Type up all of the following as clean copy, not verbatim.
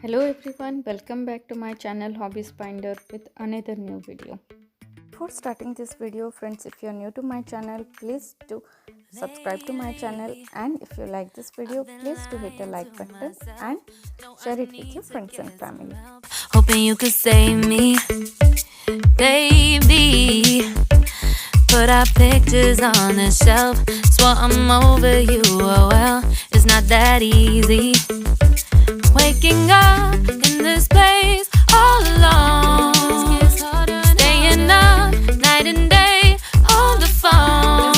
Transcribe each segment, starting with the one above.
Hello everyone, welcome back to my channel Hobbies Finder with another new video. Before starting this video, friends, if you are new to my channel, please do subscribe to my channel, and if you like this video, please do hit the like button and share it with your friends and family. Hoping you could save me, baby. Put our pictures on the shelf, swore I'm over you, oh well, it's not that easy. Waking up in this place all alone, staying up night and day on the phone.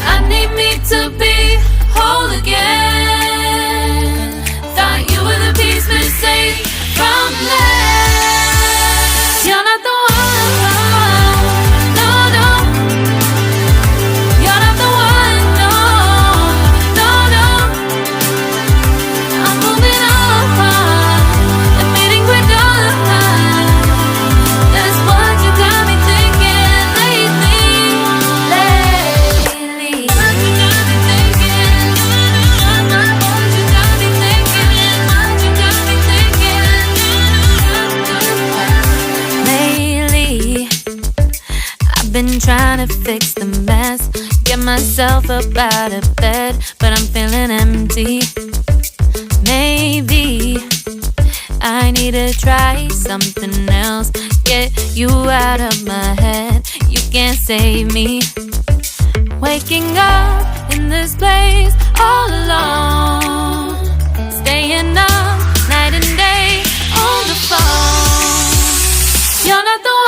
I need me to be whole again. Thought you were the piece missing from left. You're not the one. Been trying to fix the mess, get myself up out of bed, but I'm feeling empty. Maybe I need to try something else, get you out of my head. You can't save me. Waking up in this place all alone, staying up night and day on the phone. You're not the one.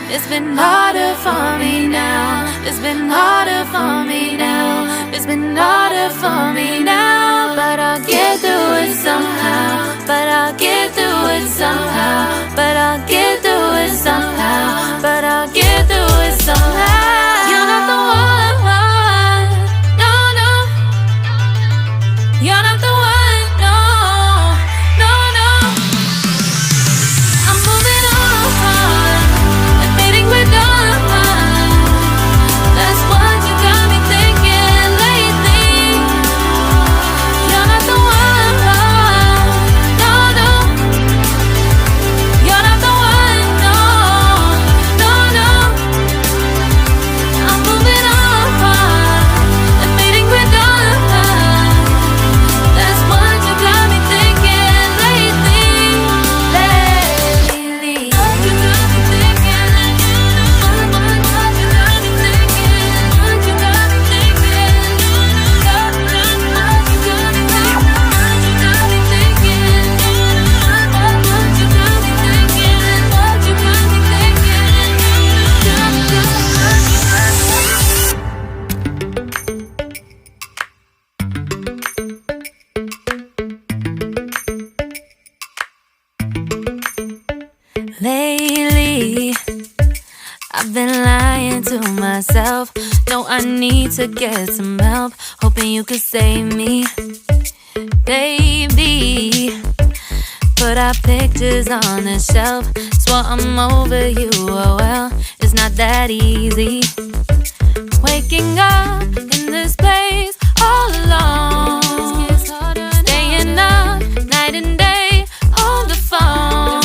It's been harder for me now. It's been harder for me now. It's been harder for me now. But I'll get through it somehow. But I'll get through it somehow. But I'll get through it somehow. But I'll get through it somehow. You're not the one. No, no. You're not the one. No, no, no. I'm moving on. Lately, I've been lying to myself. No, I need to get some help. Hoping you could save me, baby. Put our pictures on the shelf, swore I'm over you, oh well, it's not that easy. Waking up in this place all alone, staying up night and day on the phone.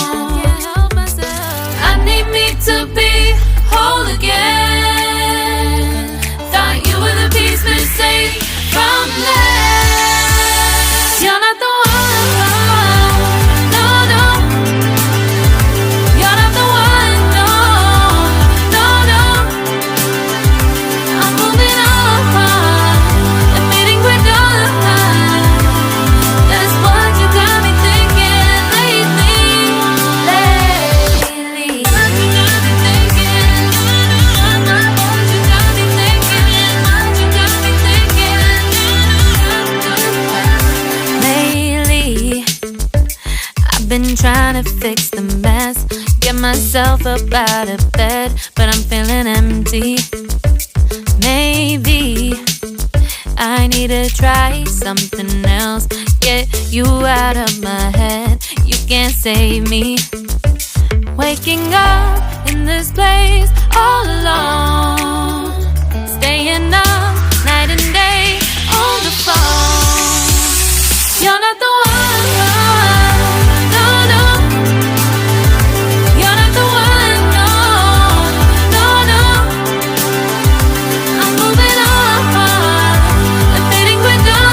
To be whole again. Thought you were the piece missing from left. You're not the one. No, no. You're not the one. No, no, no. I'm moving on, admitting we're done. That's what you got me thinking lately. Been trying to fix the mess, get myself up out of bed, but I'm feeling empty. Maybe to try something else. Get you out of my head, you can't save me. Waking up in this place all alone, staying up night and day on the phone. You're not the one, no, no. You're not the one, no, no, no. I'm moving on and fading quicker.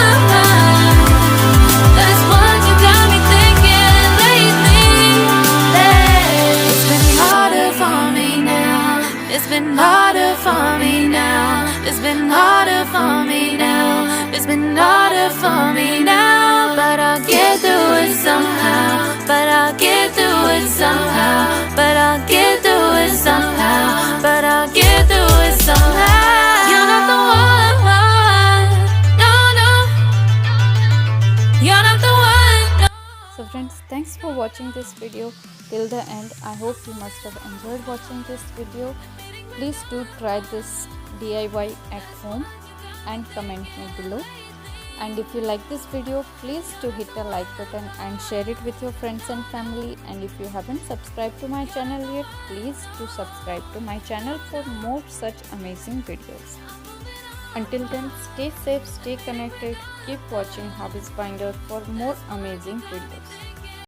That's what you got me thinking lately. It's been harder for me now. It's been harder for me now. It's been harder for me now. It's been harder for me now. But I'll get through it somehow. But I'll get through it somehow. But I'll get through it somehow. But I'll get through it somehow. You're not the one. No, no. You're not the one. No. So friends, thanks for watching this video till the end. I hope you must have enjoyed watching this video. Please do try this DIY at home and comment me below. And if you like this video, please do hit the like button and share it with your friends and family. And if you haven't subscribed to my channel yet, please do subscribe to my channel for more such amazing videos. Until then, stay safe, stay connected, keep watching Hobbies Binder for more amazing videos.